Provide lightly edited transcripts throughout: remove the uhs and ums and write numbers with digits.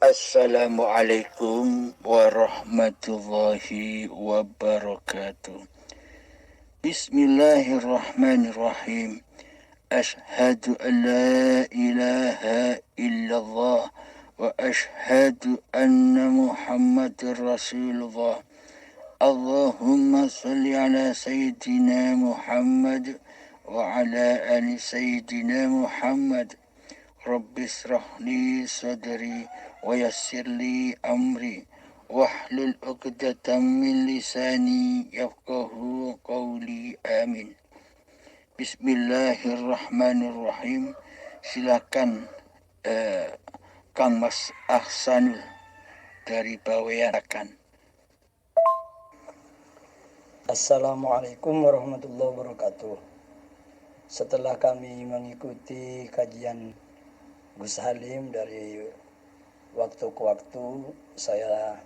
Assalamualaikum warahmatullahi wabarakatuh. Bismillahirrahmanirrahim. Ashhadu an la ilaha illallah wa ashhadu anna Muhammadar Rasulullah. Allahumma salli ala Sayyidina Muhammad wa ala ali Sayyidina Muhammad. Rabbi israh li sadri wa yassir li amri wahlul 'uqdatam min lisani yafqahu qawli. Amin. Bismillahirrahmanirrahim. Silakan Kang Mas Ahsanul dari Bawean. Assalamualaikum warahmatullahi wabarakatuh. Setelah kami mengikuti kajian Gus Halim dari waktu ke waktu, saya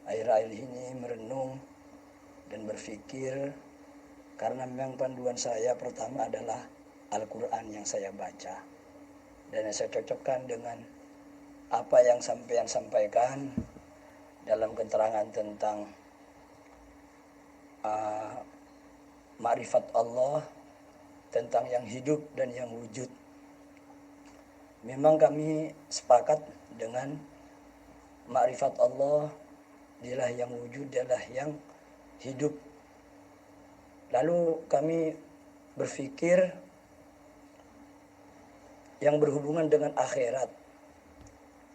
akhir-akhir ini merenung dan berpikir, karena memang panduan saya pertama adalah Al-Quran yang saya baca, dan saya cocokkan dengan apa yang sampean sampaikan dalam keterangan tentang ma'rifat Allah, tentang yang hidup dan yang wujud. Memang kami sepakat dengan ma'rifat Allah, dialah yang wujud, dialah yang hidup. Lalu kami berpikir yang berhubungan dengan akhirat,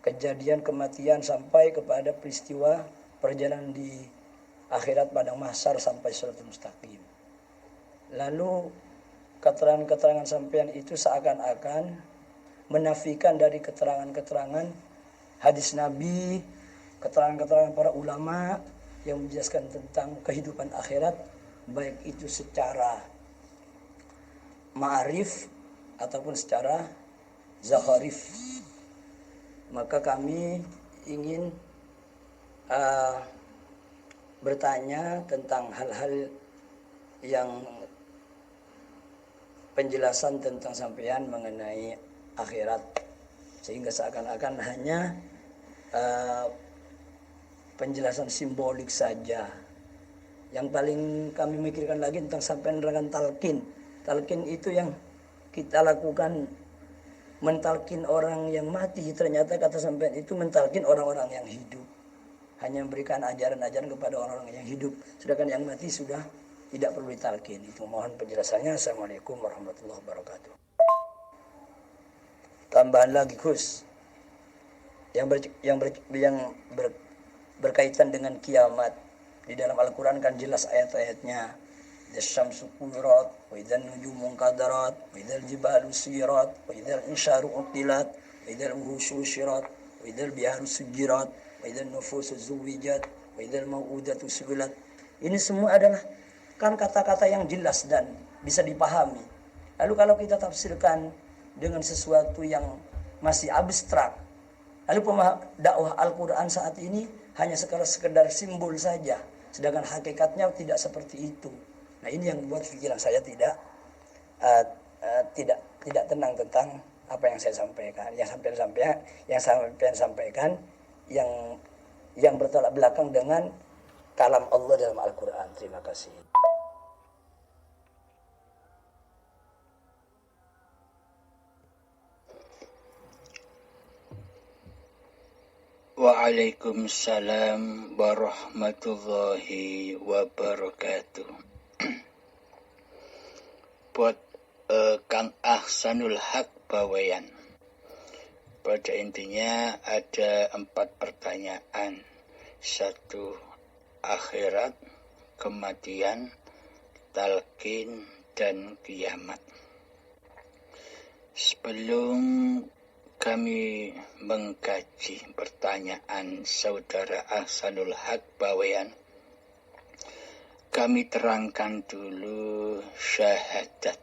kejadian kematian sampai kepada peristiwa perjalanan di akhirat padang mahsyar sampai Shiratal Mustaqim. Lalu keterangan-keterangan sampean itu seakan-akan menafikan dari keterangan-keterangan hadis Nabi, keterangan-keterangan para ulama yang menjelaskan tentang kehidupan akhirat, baik itu secara ma'arif ataupun secara zakharif. Maka kami ingin bertanya tentang hal-hal yang penjelasan tentang sampean mengenai akhirat, sehingga seakan-akan hanya penjelasan simbolik saja. Yang paling kami mikirkan lagi tentang sampean dengan talqin. Talqin itu yang kita lakukan, mentalkin orang yang mati. Ternyata kata sampean itu mentalkin orang-orang yang hidup, hanya memberikan ajaran-ajaran kepada orang-orang yang hidup, sedangkan yang mati sudah tidak perlu ditalkin. Itu mohon penjelasannya. Assalamualaikum warahmatullahi wabarakatuh. Tambahan lagi Gus, yang berkaitan dengan kiamat. Di dalam Al-Quran kan jelas ayat-ayatnya. Asyamsu kuwirat, wa idzan nujumu qadarat, wa idzal jibalu suyirat, wa idzal insyaru uqtilat, wa idzal wuhusyu syirat, wa idzal biharu sujirat, wa idzal nufusu zuwijat, wa idzal mau'udatu su'ilat. Ini semua adalah kan kata-kata yang jelas dan bisa dipahami. Lalu kalau kita tafsirkan dengan sesuatu yang masih abstrak, lalu dakwah Al-Quran saat ini hanya sekedar simbol saja, sedangkan hakikatnya tidak seperti itu. Nah, ini yang membuat pikiran saya tidak tenang tentang apa yang saya sampaikan, yang sampean sampaikan, yang bertolak belakang dengan kalam Allah dalam Al-Quran. Terima kasih. Waalaikumsalam warahmatullahi wabarakatuh. Buat Kang Ahsanul Haq Bawean, pada intinya ada 4 pertanyaan. 1, akhirat, kematian, talqin, dan kiamat. Sebelum kami mengkaji pertanyaan saudara Ahsanul Haq Bawean, kami terangkan dulu syahadat.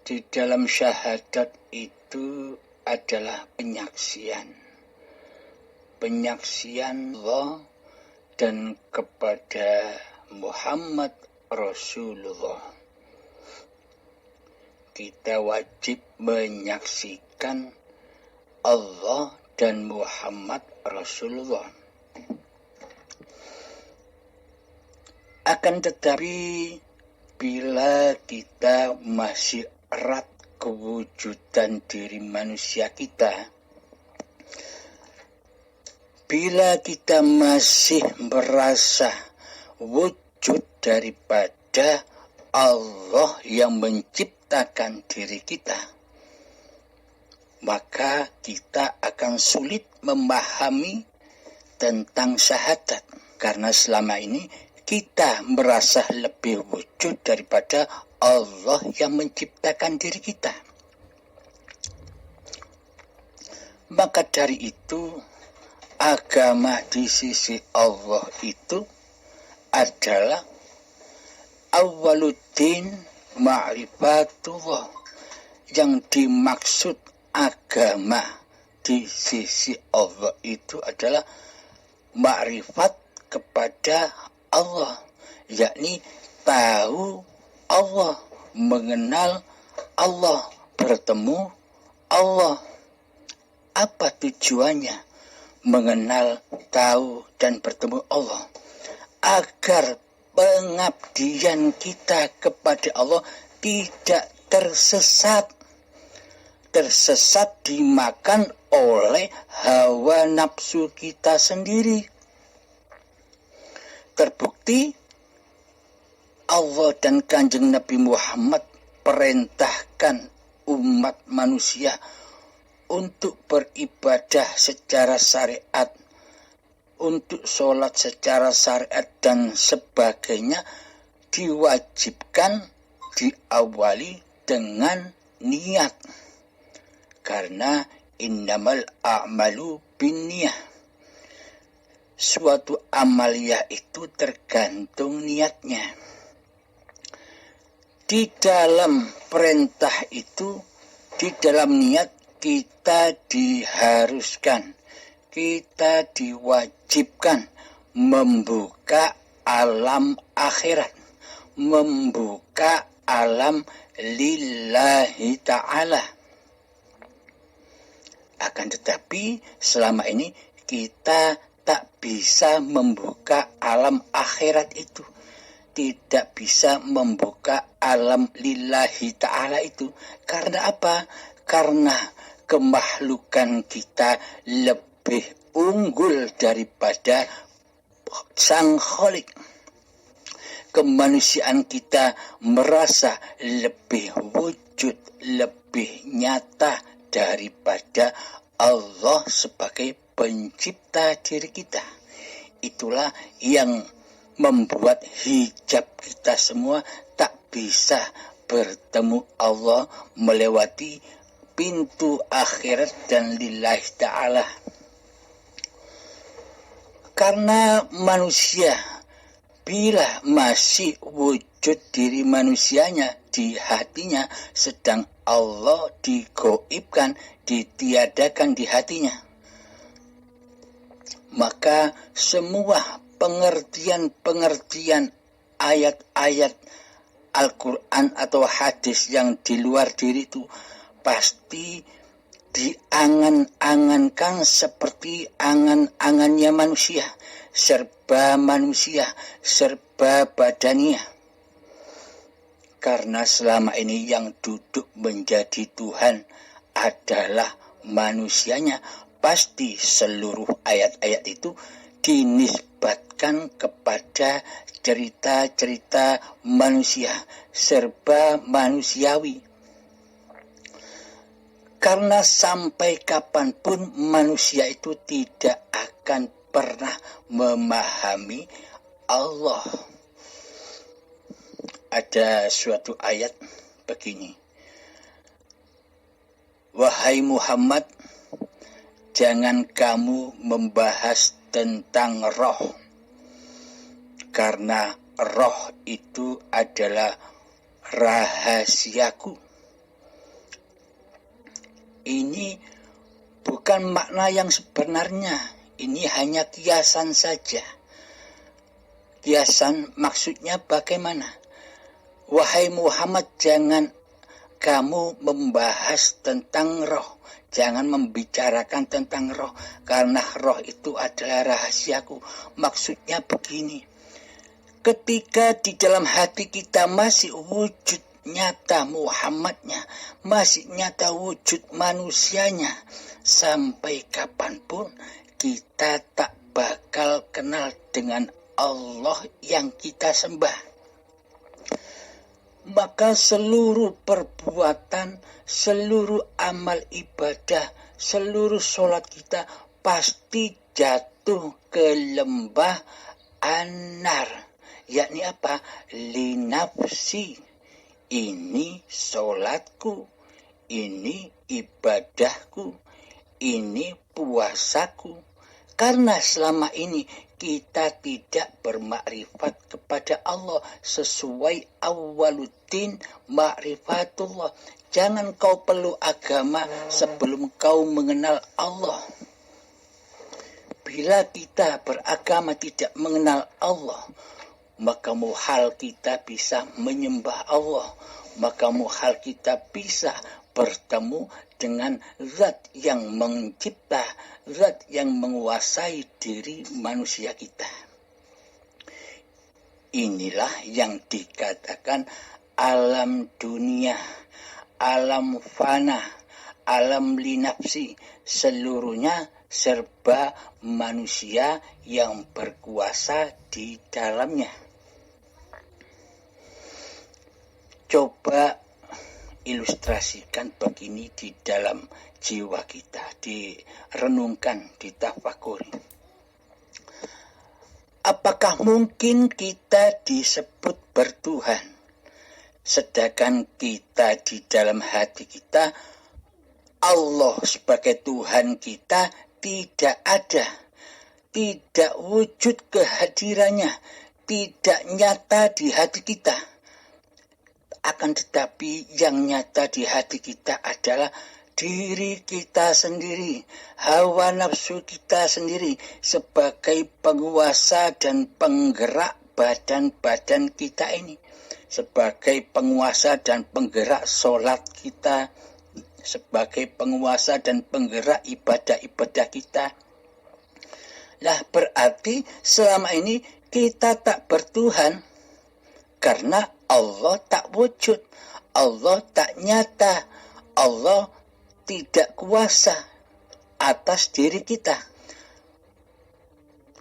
Di dalam syahadat itu adalah penyaksian Allah dan kepada Muhammad Rasulullah. kita wajib menyaksikan Allah dan Muhammad Rasulullah. Akan tetapi bila kita masih erat kewujudan diri manusia kita, bila kita masih merasa wujud daripada Allah yang menciptakan diri kita, maka kita akan sulit memahami tentang syahadat. Karena selama ini kita merasa lebih wujud daripada Allah yang menciptakan diri kita. Maka dari itu, agama di sisi Allah itu adalah awwaluddin ma'rifatullah. Yang dimaksud agama di sisi Allah itu adalah ma'rifat kepada Allah, yakni tahu Allah, mengenal Allah, bertemu Allah. Apa tujuannya mengenal, tahu, dan bertemu Allah? Agar pengabdian kita kepada Allah tidak tersesat dimakan oleh hawa nafsu kita sendiri. Terbukti Allah dan Kanjeng Nabi Muhammad perintahkan umat manusia untuk beribadah secara syariat, untuk sholat secara syariat dan sebagainya, diwajibkan diawali dengan niat. Karena innamal a'malu binniyah. Suatu amaliyah itu tergantung niatnya. Di dalam perintah itu, di dalam niat kita diharuskan, kita diwajibkan membuka alam akhirat, membuka alam lillahi ta'ala. Akan tetapi selama ini kita tak bisa membuka alam akhirat itu, tidak bisa membuka alam lillahi ta'ala itu. Karena apa? Karena kemakhlukan kita lebih unggul daripada Sang Khalik. Kemanusiaan kita merasa lebih wujud, lebih nyata daripada Allah sebagai pencipta diri kita. Itulah yang membuat hijab kita semua tak bisa bertemu Allah melewati pintu akhirat dan lillahi ta'ala. Karena manusia bila masih wujud diri manusianya di hatinya, sedang Allah digoibkan, ditiadakan di hatinya, maka semua pengertian-pengertian ayat-ayat Al-Quran atau hadis yang di luar diri itu pasti diangan-angankan seperti angan-angannya manusia, serba badaniah. Karena selama ini yang duduk menjadi Tuhan adalah manusianya, pasti seluruh ayat-ayat itu dinisbatkan kepada cerita-cerita manusia, serba manusiawi. Karena sampai kapanpun manusia itu tidak akan pernah memahami Allah. Ada suatu ayat begini, wahai Muhammad, jangan kamu membahas tentang roh, karena roh itu adalah rahasiaku. Ini bukan makna yang sebenarnya, ini hanya kiasan saja. Kiasan maksudnya bagaimana? Wahai Muhammad, jangan kamu membahas tentang roh. Jangan membicarakan tentang roh, karena roh itu adalah rahasiaku. Maksudnya begini, ketika di dalam hati kita masih wujud nyata Muhammadnya, masih nyata wujud manusianya, sampai kapanpun kita tak bakal kenal dengan Allah yang kita sembah. Maka seluruh perbuatan, seluruh amal ibadah, seluruh sholat kita pasti jatuh ke lembah anar. Yakni apa? Linafsi. Ini sholatku, ini ibadahku, ini puasaku. Karena selama ini kita tidak bermakrifat kepada Allah sesuai awaluddin ma'rifatullah. Jangan kau perlu agama sebelum kau mengenal Allah. Bila kita beragama tidak mengenal Allah, maka muhal kita bisa menyembah Allah. Maka muhal kita bisa bertemu dengan zat yang mencipta, zat yang menguasai diri manusia kita. Inilah yang dikatakan alam dunia, alam fana, alam linafsi. Seluruhnya serba manusia yang berkuasa di dalamnya. Coba ilustrasikan begini di dalam jiwa kita, direnungkan, ditafakuri. Apakah mungkin kita disebut bertuhan, sedangkan kita di dalam hati kita, Allah sebagai Tuhan kita tidak ada, tidak wujud kehadirannya, tidak nyata di hati kita. Akan tetapi yang nyata di hati kita adalah diri kita sendiri, hawa nafsu kita sendiri sebagai penguasa dan penggerak badan-badan kita ini, sebagai penguasa dan penggerak sholat kita, sebagai penguasa dan penggerak ibadah-ibadah kita. Lah berarti selama ini kita tak bertuhan karena Allah tak wujud, Allah tak nyata, Allah tidak kuasa atas diri kita.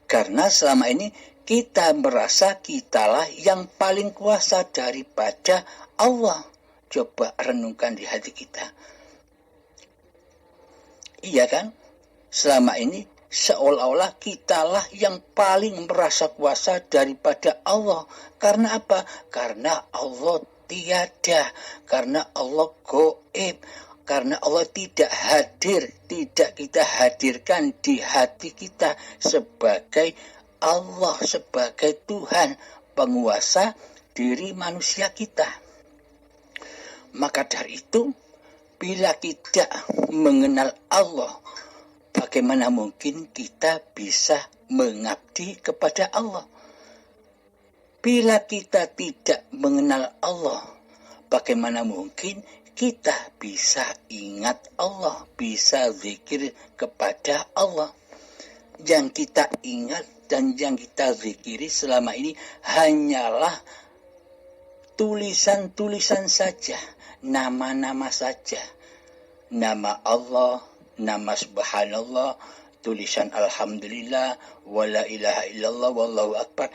Karena selama ini kita merasa kitalah yang paling kuasa daripada Allah. Coba renungkan di hati kita. Iya kan? Selama ini seolah-olah kitalah yang paling merasa kuasa daripada Allah. Karena apa? Karena Allah tiada, karena Allah gaib, karena Allah tidak hadir, tidak kita hadirkan di hati kita sebagai Allah, sebagai Tuhan, penguasa diri manusia kita. Maka dari itu, bila kita mengenal Allah, bagaimana mungkin kita bisa mengabdi kepada Allah? Bila kita tidak mengenal Allah, bagaimana mungkin kita bisa ingat Allah, bisa zikir kepada Allah? Yang kita ingat dan yang kita zikiri selama ini hanyalah tulisan-tulisan saja, nama-nama saja. Nama Allah, nama subhanallah, tulisan alhamdulillah, wala ilaha illallah, wallahu akbar.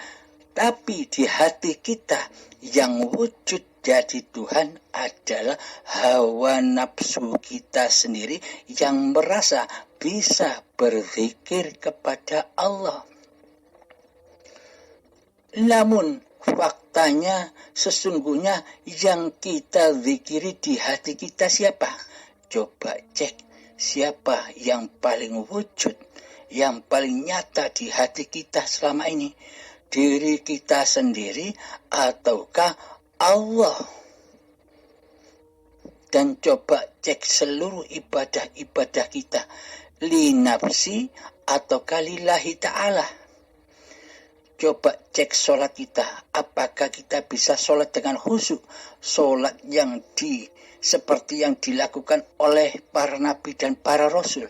Tapi di hati kita yang wujud jadi Tuhan adalah hawa nafsu kita sendiri yang merasa bisa berzikir kepada Allah. Namun faktanya sesungguhnya yang kita zikiri di hati kita siapa? Coba cek siapa yang paling wujud, yang paling nyata di hati kita selama ini. Diri kita sendiri ataukah Allah? Dan coba cek seluruh ibadah-ibadah kita, li nafsi ataukah lillahi ta'ala. Coba cek sholat kita. Apakah kita bisa sholat dengan khusyuk? Sholat yang seperti yang dilakukan oleh para nabi dan para rasul.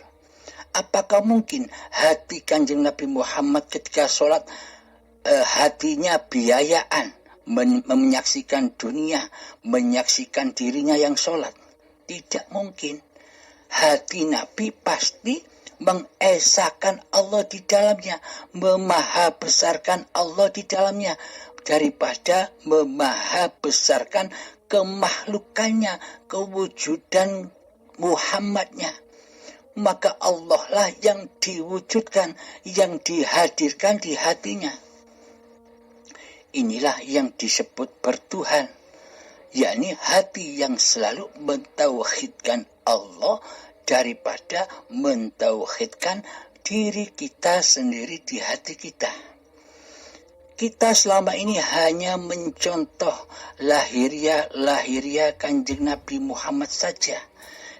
Apakah mungkin hati Kanjeng Nabi Muhammad ketika sholat hatinya biayaan, menyaksikan dunia, menyaksikan dirinya yang sholat? Tidak mungkin. Hati Nabi pasti mengesahkan Allah di dalamnya, memahabesarkan Allah di dalamnya, daripada memahabesarkan kemakhlukannya, kewujudan Muhammadnya. Maka Allah lah yang diwujudkan, yang dihadirkan di hatinya. Inilah yang disebut bertuhan, yakni hati yang selalu mentauhidkan Allah daripada mentauhidkan diri kita sendiri di hati kita. Kita selama ini hanya mencontoh lahiriah Kanjeng Nabi Muhammad saja.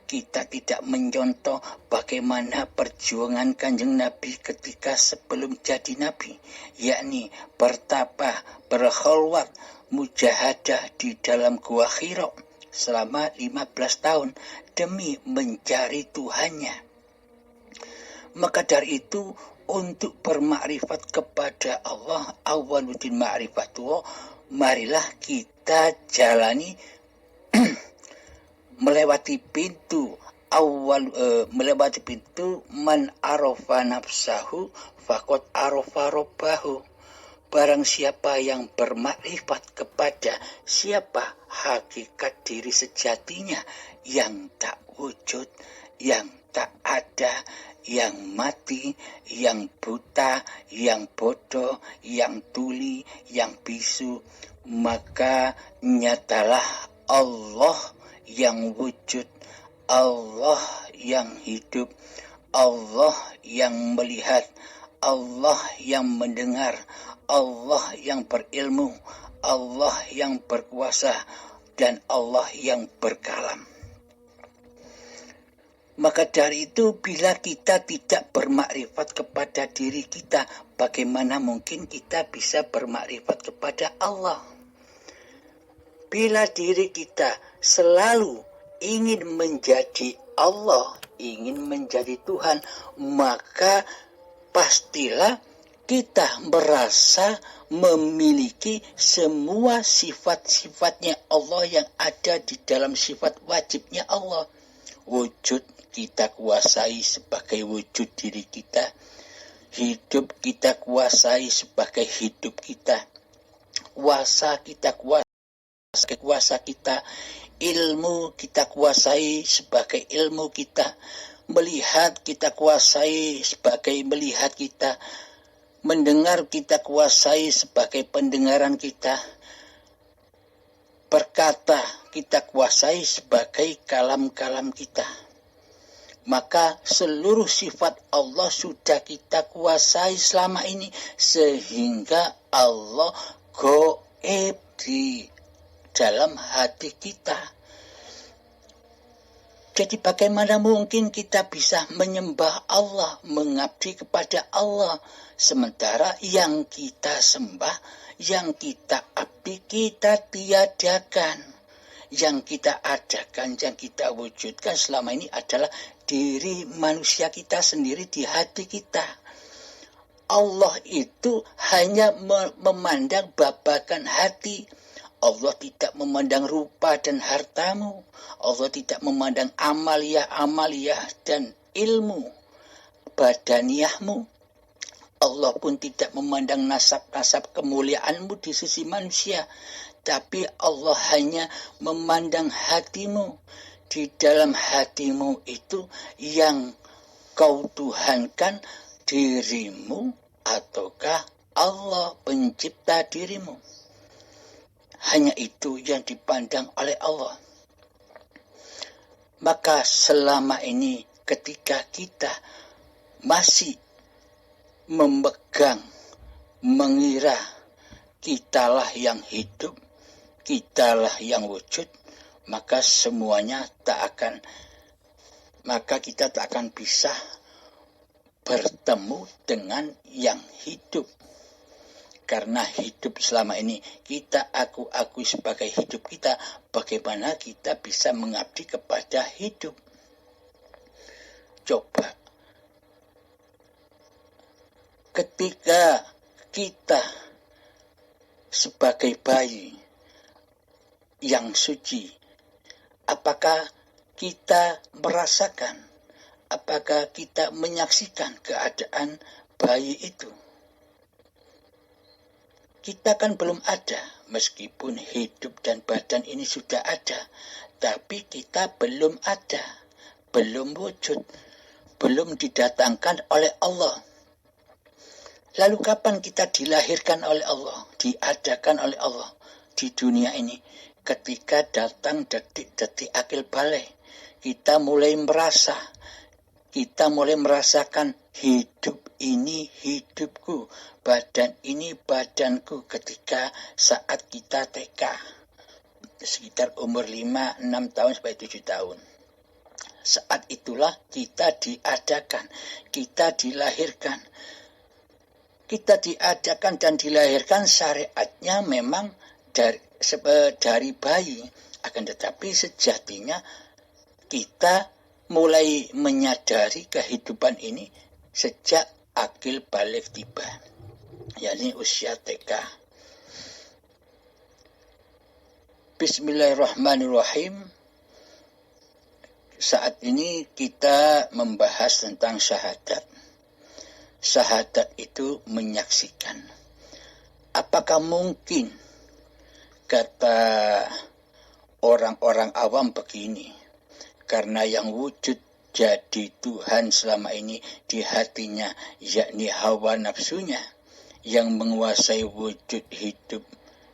Kita tidak mencontoh bagaimana perjuangan Kanjeng Nabi ketika sebelum jadi Nabi, yakni bertapa, berkholwat, mujahadah di dalam gua Hira selama 15 tahun demi mencari Tuhannya. Maka dari itu, untuk bermakrifat kepada Allah, awaluddin ma'rifatullah, marilah kita jalani melewati pintu melewati pintu man arafa nafsahu faqad arafa rabbahu. Barang siapa yang bermakrifat kepada siapa hakikat diri sejatinya yang tak wujud, yang tak ada, yang mati, yang buta, yang bodoh, yang tuli, yang bisu, maka nyatalah Allah yang wujud, Allah yang hidup, Allah yang melihat, Allah yang mendengar, Allah yang berilmu, Allah yang berkuasa, dan Allah yang berkalam. Maka dari itu, bila kita tidak bermakrifat kepada diri kita, bagaimana mungkin kita bisa bermakrifat kepada Allah? Bila diri kita selalu ingin menjadi Allah, ingin menjadi Tuhan, maka pastilah kita merasa memiliki semua sifat-sifatnya Allah yang ada di dalam sifat wajibnya Allah. Wujud kita kuasai sebagai wujud diri kita. Hidup kita kuasai sebagai hidup kita. Kuasa kita kuasai kuasa kita. Ilmu kita kuasai sebagai ilmu kita. Melihat kita kuasai sebagai melihat kita. Mendengar kita kuasai sebagai pendengaran kita. Berkata kita kuasai sebagai kalam-kalam kita. Maka seluruh sifat Allah sudah kita kuasai selama ini, sehingga Allah goib di dalam hati kita. Jadi bagaimana mungkin kita bisa menyembah Allah, mengabdi kepada Allah, sementara yang kita sembah, yang kita abdi, kita tiadakan. Yang kita adakan, yang kita wujudkan selama ini adalah diri manusia kita sendiri di hati kita. Allah itu hanya memandang babakan hati. Allah tidak memandang rupa dan hartamu. Allah tidak memandang amaliyah dan ilmu badaniyahmu. Allah pun tidak memandang nasab-nasab kemuliaanmu di sisi manusia. Tapi Allah hanya memandang hatimu. Di dalam hatimu itu yang kau tuhankan dirimu ataukah Allah pencipta dirimu. Hanya itu yang dipandang oleh Allah. Maka selama ini ketika kita masih memegang, mengira kitalah yang hidup, kitalah yang wujud, maka kita tak akan bisa bertemu dengan yang hidup. Karena hidup selama ini kita akui sebagai hidup kita, bagaimana kita bisa mengabdi kepada hidup. Coba, ketika kita sebagai bayi yang suci, apakah kita merasakan, apakah kita menyaksikan keadaan bayi itu? Kita kan belum ada, meskipun hidup dan badan ini sudah ada, tapi kita belum ada, belum wujud, belum didatangkan oleh Allah. Lalu kapan kita dilahirkan oleh Allah, diadakan oleh Allah di dunia ini? Ketika datang detik-detik akil balik, kita mulai merasakan hidup ini hidupku, badan ini badanku, ketika saat kita TK, sekitar umur 5, 6 tahun sampai 7 tahun. Saat itulah kita diadakan, kita dilahirkan. Kita diadakan dan dilahirkan syariatnya memang dari bayi. Akan tetapi sejatinya kita mulai menyadari kehidupan ini sejak akil balik tiba, yakni usia TK. Bismillahirrahmanirrahim. Saat ini kita membahas tentang syahadat. Syahadat itu menyaksikan. Apakah mungkin, kata orang-orang awam begini, karena yang wujud jadi Tuhan selama ini di hatinya, yakni hawa nafsunya, yang menguasai wujud hidup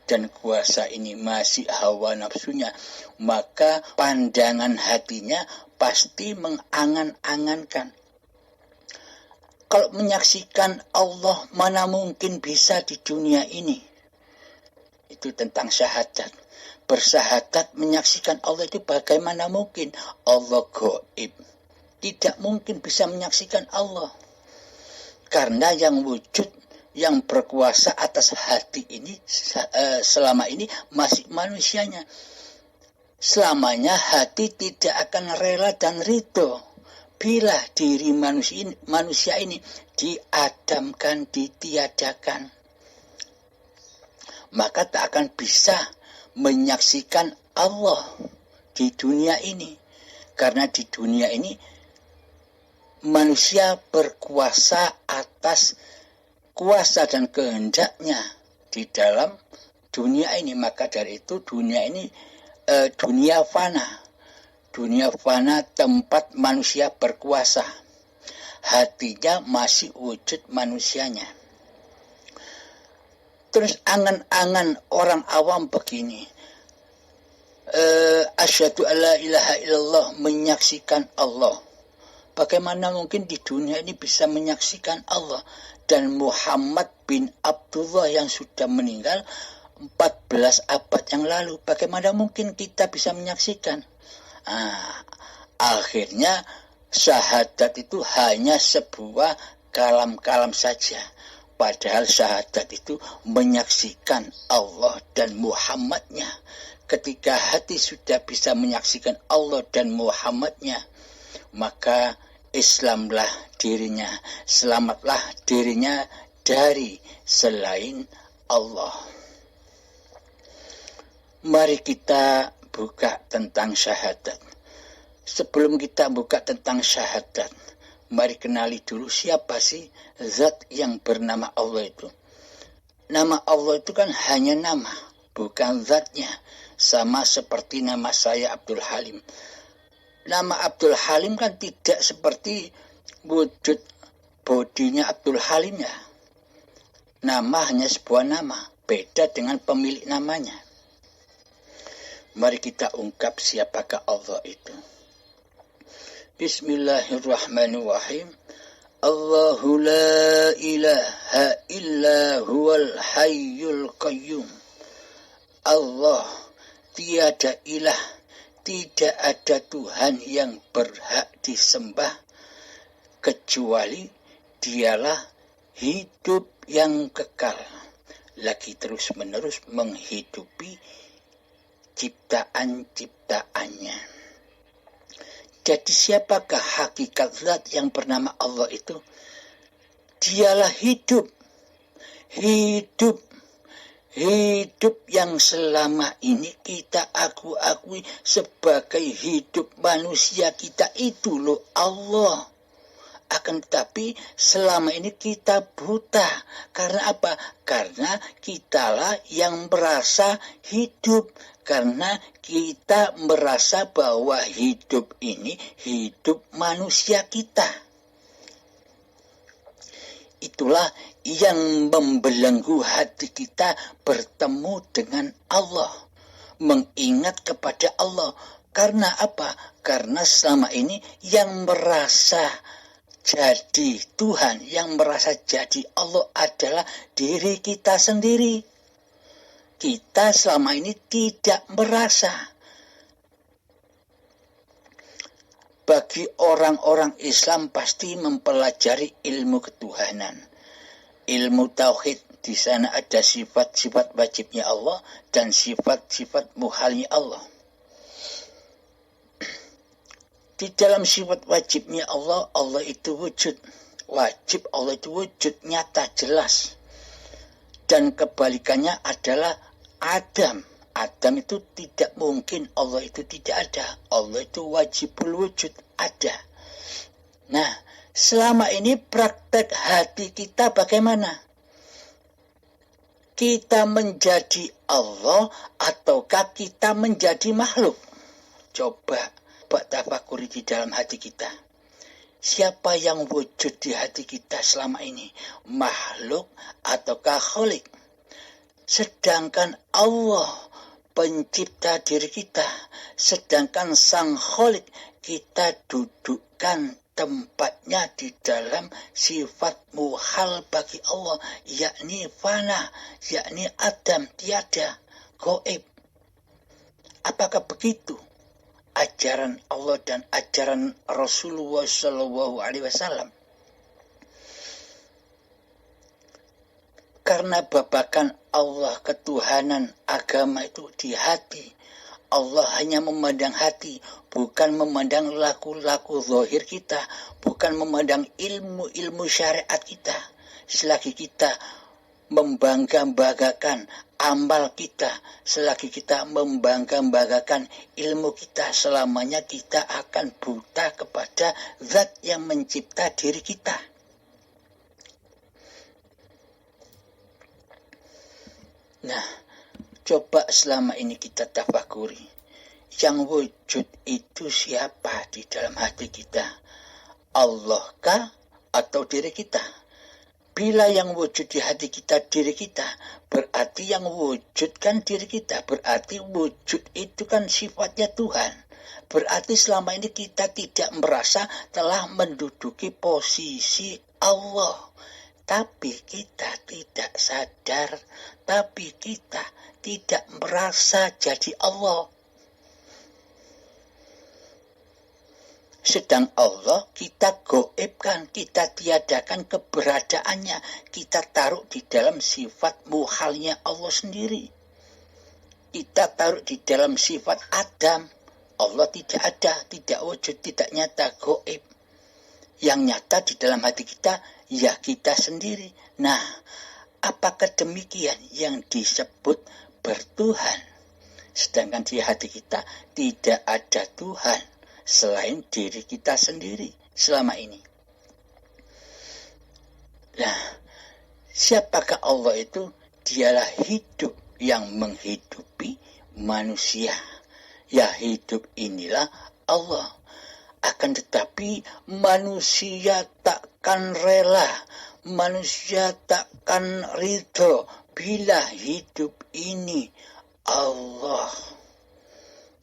dan kuasa ini masih hawa nafsunya, maka pandangan hatinya pasti mengangan-angankan. Kalau menyaksikan Allah, mana mungkin bisa di dunia ini? Itu tentang syahadat. Bersyahadat menyaksikan Allah itu bagaimana mungkin? Allah gaib. Tidak mungkin bisa menyaksikan Allah. Karena yang wujud, yang berkuasa atas hati ini, selama ini masih manusianya. Selamanya hati tidak akan rela dan ridho bila diri manusia ini diadamkan, ditiadakan. Maka tak akan bisa menyaksikan Allah di dunia ini. Karena di dunia ini manusia berkuasa atas kuasa dan kehendaknya di dalam dunia ini. Maka dari itu dunia ini dunia fana. Dunia fana tempat manusia berkuasa. Hatinya masih wujud manusianya. Terus angan-angan orang awam begini. Asyhadu alla ilaha illallah, menyaksikan Allah. Bagaimana mungkin di dunia ini bisa menyaksikan Allah? Dan Muhammad bin Abdullah yang sudah meninggal 14 abad yang lalu, bagaimana mungkin kita bisa menyaksikan? Akhirnya syahadat itu hanya sebuah kalam-kalam saja. Padahal syahadat itu menyaksikan Allah dan Muhammadnya. Ketika hati sudah bisa menyaksikan Allah dan Muhammadnya, maka Islamlah dirinya, selamatlah dirinya dari selain Allah. Mari kita buka tentang syahadat. Sebelum kita buka tentang syahadat, mari kenali dulu siapa sih zat yang bernama Allah itu. Nama Allah itu kan hanya nama, bukan zatnya. Sama seperti nama saya Abdul Halim. Nama Abdul Halim kan tidak seperti wujud bodinya Abdul Halim ya. Nama hanya sebuah nama, beda dengan pemilik namanya. Mari kita ungkap siapakah Allah itu. Bismillahirrahmanirrahim. Allahu la ilaha illa huwal hayyul qayyum. Allah, tiada ilah, tidak ada Tuhan yang berhak disembah kecuali dialah hidup yang kekal, lagi terus-menerus menghidupi ciptaan-ciptaannya. Jadi siapakah hakikat zat yang bernama Allah itu? Dialah hidup. Hidup yang selama ini kita akui sebagai hidup manusia kita itu loh Allah. Akan tetapi selama ini kita buta. Karena apa? Karena kitalah yang merasa hidup. Karena kita merasa bahwa hidup ini hidup manusia kita. Itulah yang membelenggu hati kita bertemu dengan Allah. Mengingat kepada Allah. Karena apa? Karena selama ini yang merasa jadi Tuhan, yang merasa jadi Allah adalah diri kita sendiri. Kita selama ini tidak merasa. Bagi orang-orang Islam pasti mempelajari ilmu ketuhanan. Ilmu tauhid, di sana ada sifat-sifat wajibnya Allah dan sifat-sifat muhalnya Allah. Di dalam sifat wajibnya Allah, Allah itu wujud. Wajib Allah itu wujud, nyata, jelas. Dan kebalikannya adalah Adam. Adam itu tidak mungkin, Allah itu tidak ada. Allah itu wajibul wujud, ada. Nah, selama ini praktek hati kita bagaimana? Kita menjadi Allah ataukah kita menjadi makhluk? Coba tafakuri di dalam hati kita. Siapa yang wujud di hati kita selama ini? Makhluk ataukah khalik? Sedangkan Allah pencipta diri kita. Sedangkan sang khalik kita dudukkan tempatnya di dalam sifat muhal bagi Allah. Yakni fana, yakni adam, tiada, goib. Apakah begitu ajaran Allah dan ajaran Rasulullah SAW? Karena babakan Allah, ketuhanan, agama itu di hati. Allah hanya memandang hati, bukan memandang laku-laku zahir kita, bukan memandang ilmu-ilmu syariat kita. Selagi kita membangga-banggakan amal kita, selagi kita membangga-banggakan ilmu kita, selamanya kita akan buta kepada zat yang mencipta diri kita. Nah, coba selama ini kita tafakuri. Yang wujud itu siapa di dalam hati kita? Allah kah atau diri kita? Bila yang wujud di hati kita diri kita, berarti yang wujud kan diri kita. Berarti wujud itu kan sifatnya Tuhan. Berarti selama ini kita tidak merasa telah menduduki posisi Allah. Tapi kita tidak sadar, tapi kita tidak merasa jadi Allah. Sedang Allah kita goibkan, kita tiadakan keberadaannya, kita taruh di dalam sifat muhalnya Allah sendiri. Kita taruh di dalam sifat Adam. Allah tidak ada, tidak wujud, tidak nyata, goib. Yang nyata di dalam hati kita, ya kita sendiri. Nah, apakah demikian yang disebut bertuhan? Sedangkan di hati kita tidak ada Tuhan selain diri kita sendiri selama ini. Nah, siapakah Allah itu? Dialah hidup yang menghidupi manusia. Ya, hidup inilah Allah. Akan tetapi manusia takkan rela, manusia takkan ridho bila hidup ini Allah.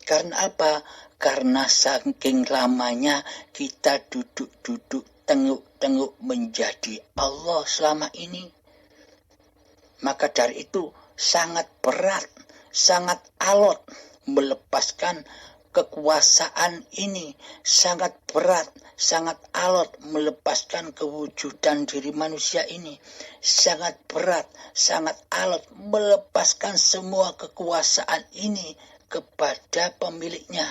Karena apa? Karena saking lamanya kita duduk-duduk, tenguk-tenguk menjadi Allah selama ini. Maka dari itu sangat berat, sangat alot melepaskan kekuasaan ini sangat berat, sangat alot melepaskan kewujudan diri manusia ini. Sangat berat, sangat alot melepaskan semua kekuasaan ini kepada pemiliknya.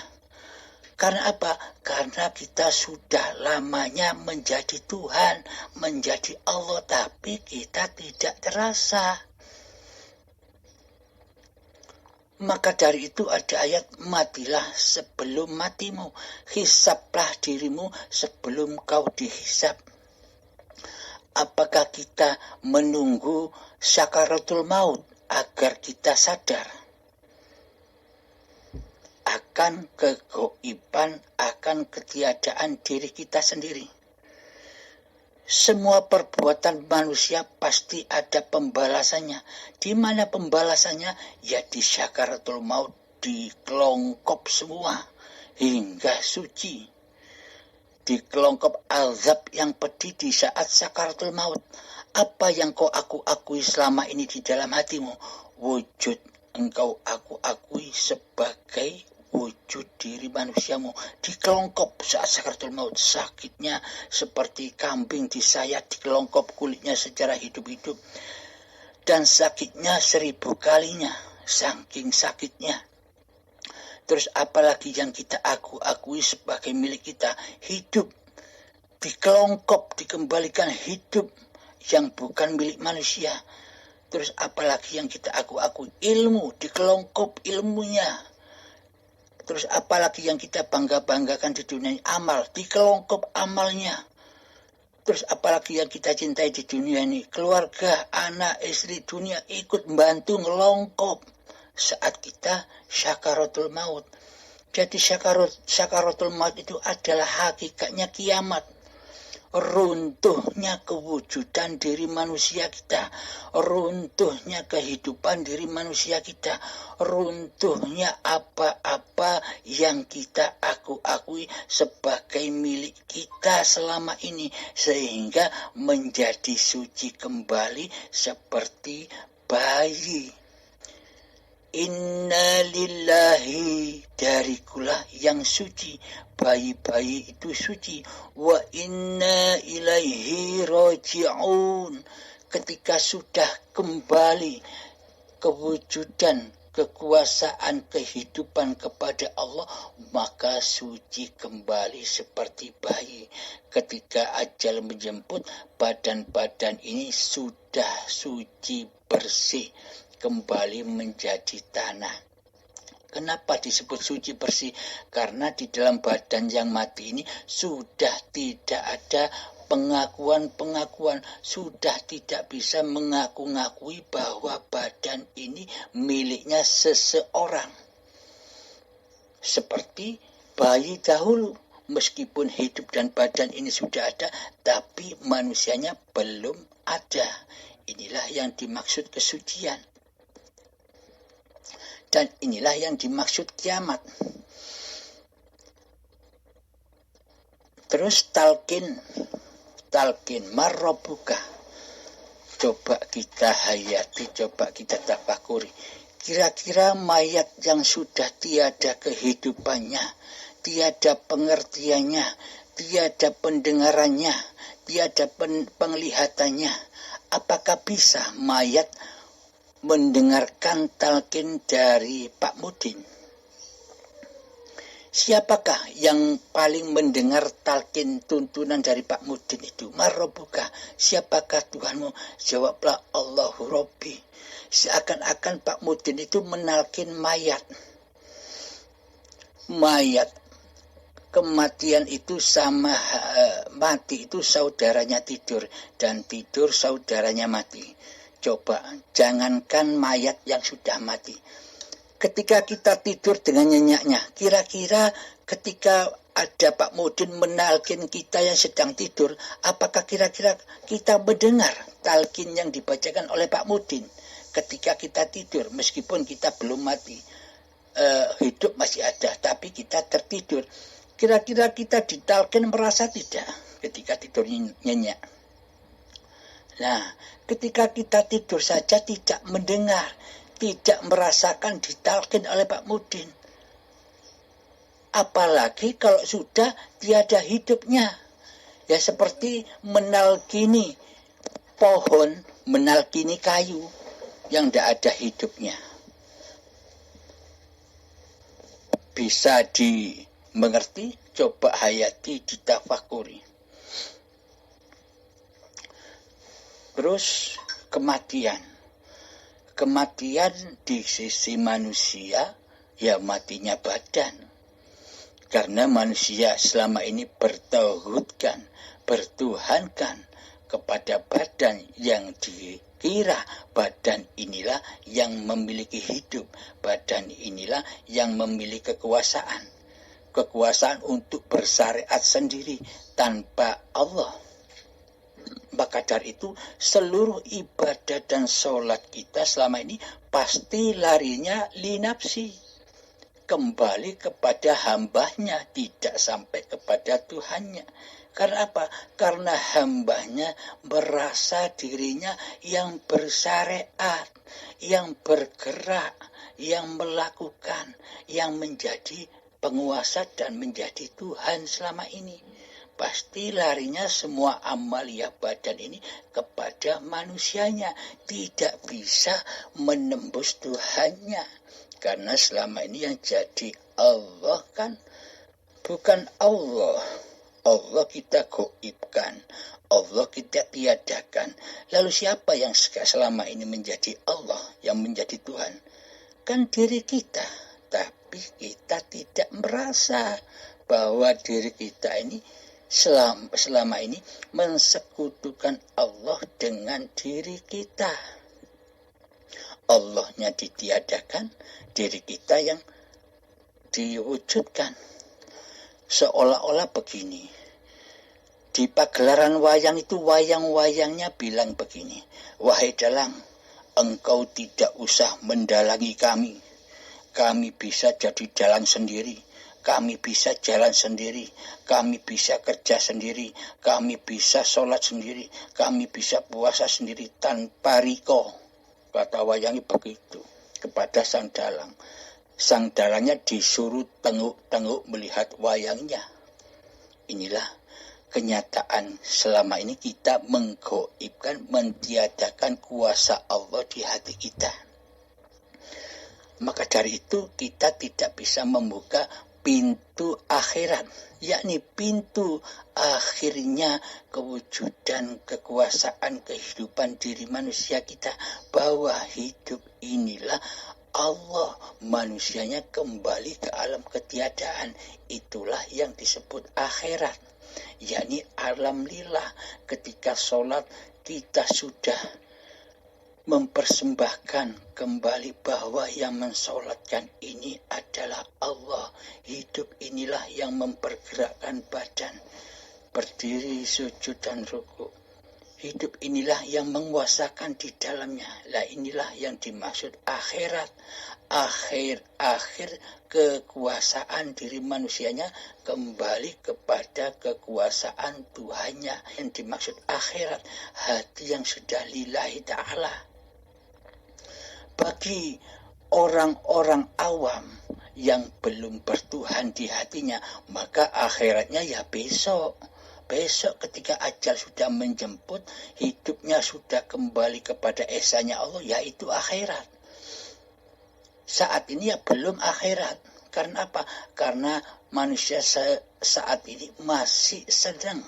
Karena apa? Karena kita sudah lamanya menjadi Tuhan, menjadi Allah, tapi kita tidak terasa. Maka dari itu ada ayat, matilah sebelum matimu, hisablah dirimu sebelum kau dihisab. Apakah kita menunggu sakaratul maut agar kita sadar akan kegoiban, akan ketiadaan diri kita sendiri? Semua perbuatan manusia pasti ada pembalasannya. Di mana pembalasannya? Ya di sakaratul maut, dikelongkop semua hingga suci. Dikelongkop azab yang pedih di saat sakaratul maut. Apa yang kau akui selama ini di dalam hatimu? Wujud engkau akui sebagai wujud diri manusiamu dikelongkop saat sakaratul maut. Sakitnya seperti kambing disayat, dikelongkop kulitnya secara hidup-hidup, dan sakitnya 1000 kalinya, saking sakitnya. Terus apalagi yang kita akui sebagai milik kita? Hidup dikelongkop, dikembalikan hidup yang bukan milik manusia. Terus apalagi yang kita akui? Ilmu, dikelongkop ilmunya. Terus apalagi yang kita bangga-banggakan di dunia ini? Amal, dikelongkop amalnya. Terus apalagi yang kita cintai di dunia ini? Keluarga, anak, istri, dunia ikut membantu ngelongkop saat kita sakaratul maut. Jadi sakaratul maut itu adalah hakikatnya kiamat. Runtuhnya kewujudan diri manusia kita, runtuhnya kehidupan diri manusia kita, runtuhnya apa-apa yang kita akui sebagai milik kita selama ini, sehingga menjadi suci kembali seperti bayi. Inna lillahi, darikulah yang suci, bayi-bayi itu suci. Wa inna ilaihi raji'un, ketika sudah kembali kewujudan, kekuasaan, kehidupan kepada Allah, maka suci kembali seperti bayi. Ketika ajal menjemput, badan-badan ini sudah suci bersih, kembali menjadi tanah. Kenapa disebut suci bersih? Karena di dalam badan yang mati ini sudah tidak ada pengakuan-pengakuan, sudah tidak bisa mengaku-ngakui bahwa badan ini miliknya seseorang. Seperti bayi dahulu, meskipun hidup dan badan ini sudah ada, tapi manusianya belum ada. Inilah yang dimaksud kesucian. Dan inilah yang dimaksud kiamat. Terus talqin marrobuka. Coba kita hayati, coba kita tafakuri. Kira-kira mayat yang sudah tiada kehidupannya, tiada pengertiannya, tiada pendengarannya, tiada penglihatannya, apakah bisa mayat mendengarkan talqin dari Pak Mudin? Siapakah yang paling mendengar talqin tuntunan dari Pak Mudin itu? Marrobuka, siapakah Tuhanmu? Jawablah, Allahu Rabbi. Seakan-akan Pak Mudin itu menalkin mayat. Kematian itu sama mati itu saudaranya tidur, dan tidur saudaranya mati. Coba, jangankan mayat yang sudah mati. Ketika kita tidur dengan nyenyaknya, kira-kira ketika ada Pak Mudin menalkin kita yang sedang tidur, apakah kira-kira kita mendengar talqin yang dibacakan oleh Pak Mudin ketika kita tidur, meskipun kita belum mati, hidup masih ada, tapi kita tertidur. Kira-kira kita ditalqin merasa tidak ketika tidur nyenyak? Nah, ketika kita tidur saja tidak mendengar, tidak merasakan ditalqin oleh Pak Mudin. Apalagi kalau sudah tiada hidupnya. Ya seperti menalkini pohon, menalkini kayu yang tidak ada hidupnya. Bisa dimengerti, coba hayati, ditafakuri. Terus kematian. Kematian di sisi manusia, ya matinya badan. Karena manusia selama ini bertauhidkan, bertuhankan kepada badan yang dikira badan inilah yang memiliki hidup. Badan inilah yang memiliki kekuasaan. Kekuasaan untuk bersyariat sendiri tanpa Allah. Maka dari itu seluruh ibadah dan sholat kita selama ini pasti larinya linapsi. Kembali kepada hambanya, tidak sampai kepada Tuhannya. Karena apa? Karena hambanya merasa dirinya yang bersyariat, yang bergerak, yang melakukan, yang menjadi penguasa dan menjadi Tuhan selama ini. Pasti larinya semua amalia badan ini kepada manusianya. Tidak bisa menembus Tuhannya. Karena selama ini yang jadi Allah kan bukan Allah. Allah kita goibkan. Allah kita tiadakan. Lalu siapa yang selama ini menjadi Allah, yang menjadi Tuhan? Kan diri kita. Tapi kita tidak merasa bahwa diri kita ini selama ini mensekutukan Allah dengan diri kita. Allahnya ditiadakan, diri kita yang diwujudkan. Seolah-olah begini. Di pagelaran wayang itu wayang-wayangnya bilang begini. Wahai dalang, engkau tidak usah mendalangi kami. Kami bisa jadi dalang sendiri. Kami bisa jalan sendiri, kami bisa kerja sendiri, kami bisa sholat sendiri, kami bisa puasa sendiri tanpa riko. Kata wayangi begitu kepada sang dalang. Sang dalangnya disuruh tenguk-tenguk melihat wayangnya. Inilah kenyataan selama ini kita menggoibkan, mentiadakan kuasa Allah di hati kita. Maka dari itu kita tidak bisa membuka pintu akhirat, yakni pintu akhirnya kewujudan, kekuasaan, kehidupan diri manusia kita, bahwa hidup inilah Allah, manusianya kembali ke alam ketiadaan. Itulah yang disebut akhirat, yakni alam lillah. Ketika sholat kita sudah mempersembahkan kembali bahwa yang mensolatkan ini adalah Allah. Hidup inilah yang mempergerakkan badan, berdiri, sujud, dan ruku. Hidup inilah yang menguasakan di dalamnya. Lah inilah yang dimaksud akhirat. Akhir kekuasaan diri manusianya kembali kepada kekuasaan Tuhannya. Yang dimaksud akhirat, hati yang sudah lillahi ta'ala. Bagi orang-orang awam yang belum bertuhan di hatinya, maka akhiratnya ya besok. Besok ketika ajal sudah menjemput, hidupnya sudah kembali kepada esanya Allah, yaitu akhirat. Saat ini ya belum akhirat. Karena apa? Karena manusia saat ini masih sedang,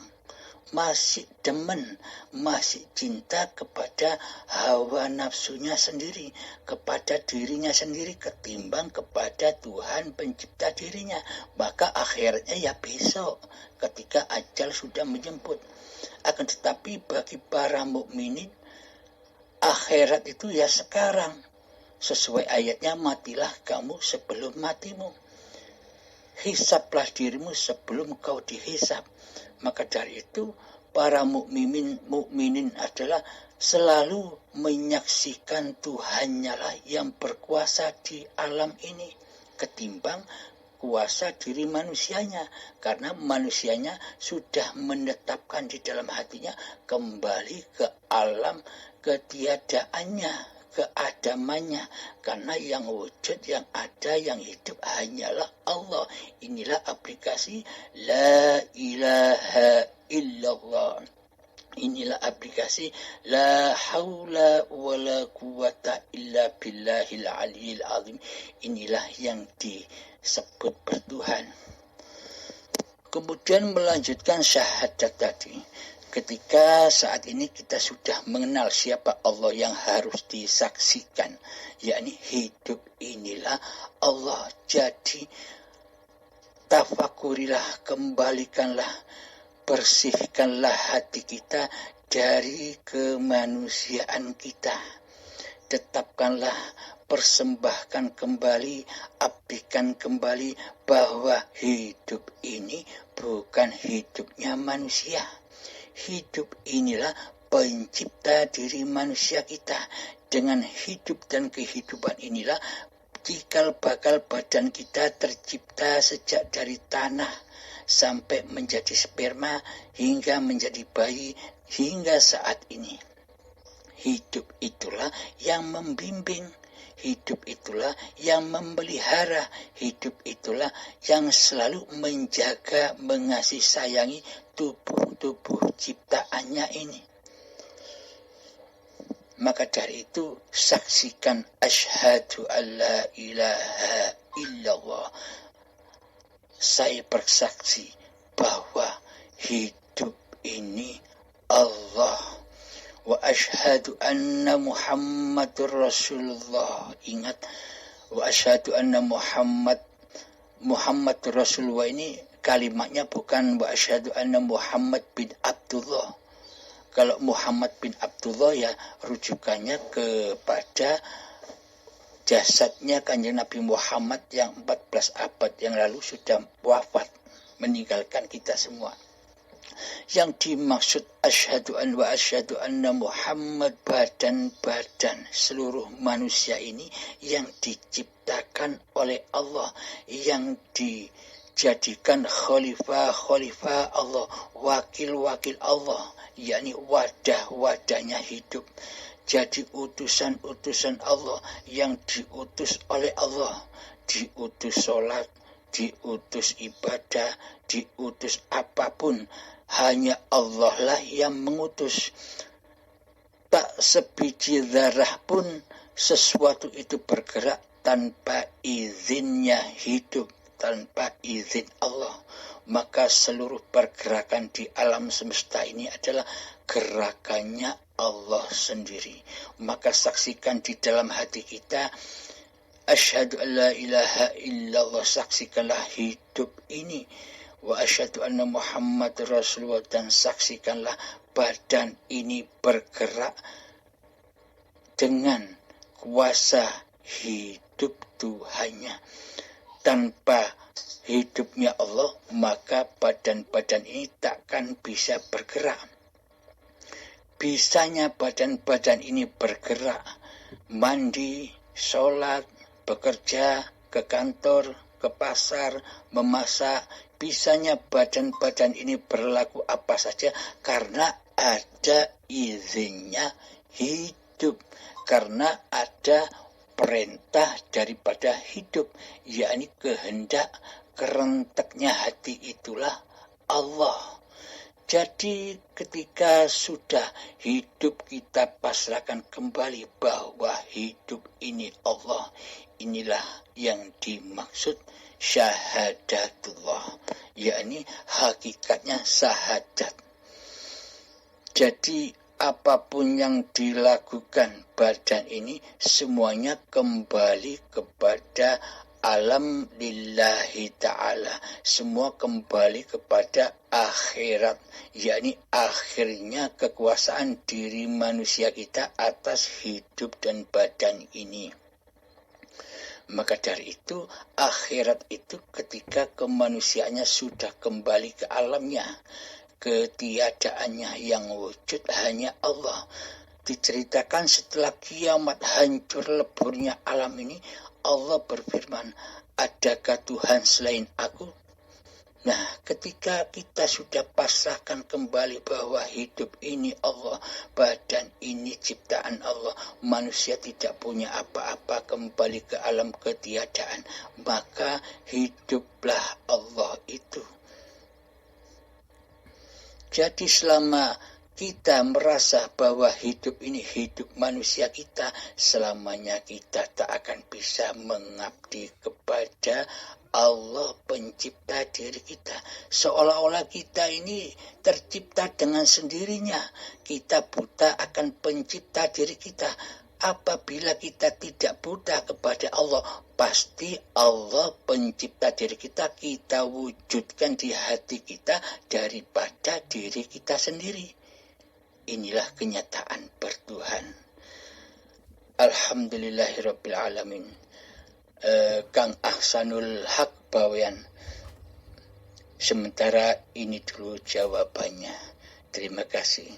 masih demen, masih cinta kepada hawa nafsunya sendiri, kepada dirinya sendiri ketimbang kepada Tuhan pencipta dirinya. Maka akhirnya ya besok ketika ajal sudah menjemput. Akan tetapi bagi para mukminin, akhirat itu ya sekarang. Sesuai ayatnya, matilah kamu sebelum matimu. Hisablah dirimu sebelum kau dihisab. Maka dari itu para mukminin adalah selalu menyaksikan Tuhannya lah yang berkuasa di alam ini ketimbang kuasa diri manusianya, karena manusianya sudah menetapkan di dalam hatinya kembali ke alam ketiadaannya, keadamannya, karena yang wujud, yang ada, yang hidup hanyalah Allah. inilah aplikasi La ilaha illallah. Inilah aplikasi La haula wala quwata illa billahil aliyil azim. Inilah yang disebut bertuhan. Kemudian melanjutkan syahadat tadi. Ketika saat ini kita sudah mengenal siapa Allah yang harus disaksikan, yakni hidup inilah Allah. Jadi tafakurilah, kembalikanlah, bersihkanlah hati kita dari kemanusiaan kita. Tetapkanlah, persembahkan kembali, abdikan kembali bahwa hidup ini bukan hidupnya manusia. Hidup inilah pencipta diri manusia kita. Dengan hidup dan kehidupan inilah cikal bakal badan kita tercipta sejak dari tanah sampai menjadi sperma hingga menjadi bayi hingga saat ini. Hidup itulah yang membimbing, hidup itulah yang memelihara, hidup itulah yang selalu menjaga, mengasihi sayangi tubuh-tubuh ciptaannya ini. Maka dari itu saksikan asyhadu alla ilaha illallah. Saya bersaksi bahwa hidup ini Allah. Wa asyhadu anna Muhammadur Rasulullah. Ingat, wa asyhadu anna Muhammadur Rasulullah ini kalimatnya bukan wa asyhadu anna Muhammad bin Abdullah. Kalau Muhammad bin Abdullah ya rujukannya kepada jasadnya Kanjeng Nabi Muhammad yang 14 abad yang lalu sudah wafat, meninggalkan kita semua. Yang dimaksud asyhadu an wa asyhadu anna Muhammad badan-badan seluruh manusia ini yang diciptakan oleh Allah, yang dijadikan khalifah Allah, wakil-wakil Allah, yakni wadah-wadahnya hidup. Jadi utusan-utusan Allah yang diutus oleh Allah, diutus sholat, diutus ibadah, diutus apapun, hanya Allah lah yang mengutus. Tak sebiji zarah pun sesuatu itu bergerak tanpa izinnya hidup, tanpa izin Allah. Maka seluruh pergerakan di alam semesta ini adalah gerakannya Allah sendiri. Maka saksikan di dalam hati kita, asyhadu an la ilaha illallah, saksikanlah hidup ini. Wa asyhadu anna Muhammad Rasulullah, dan saksikanlah badan ini bergerak dengan kuasa hidup Tuhannya. Tanpa hidupnya Allah, maka badan-badan ini takkan bisa bergerak. Bisanya badan-badan ini bergerak, mandi, sholat, bekerja, ke kantor, ke pasar, memasak. Bisanya badan-badan ini berlaku apa saja karena ada izinnya hidup, karena ada perintah daripada hidup, yakni kehendak kerenteknya hati itulah Allah. Jadi ketika sudah hidup kita pasrahkan kembali bahwa hidup ini Allah, inilah yang dimaksud syahadatullah, yakni hakikatnya syahadat. Jadi apapun yang dilakukan badan ini semuanya kembali kepada alam lillahi ta'ala. Semua kembali kepada akhirat, yakni akhirnya kekuasaan diri manusia kita atas hidup dan badan ini. Maka dari itu akhirat itu ketika kemanusiaannya sudah kembali ke alamnya, ketiadaannya yang wujud hanya Allah. Diceritakan setelah kiamat hancur leburnya alam ini, Allah berfirman, adakah Tuhan selain aku? Nah, ketika kita sudah pasrahkan kembali bahwa hidup ini Allah, badan ini ciptaan Allah, manusia tidak punya apa-apa, kembali ke alam ketiadaan, maka hiduplah Allah itu. Jadi selama kita merasa bahwa hidup ini hidup manusia kita, selamanya kita tak akan bisa mengabdi kepada Allah pencipta diri kita. Seolah-olah kita ini tercipta dengan sendirinya. Kita buta akan pencipta diri kita. Apabila kita tidak buta kepada Allah, pasti Allah pencipta diri kita, kita wujudkan di hati kita daripada diri kita sendiri. Inilah kenyataan bertuhan. Alhamdulillahirabbil alamin. Kang Ahsanul Haq Bawean. Sementara ini dulu jawabannya. Terima kasih.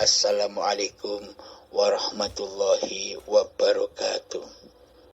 Assalamualaikum warahmatullahi wabarakatuh.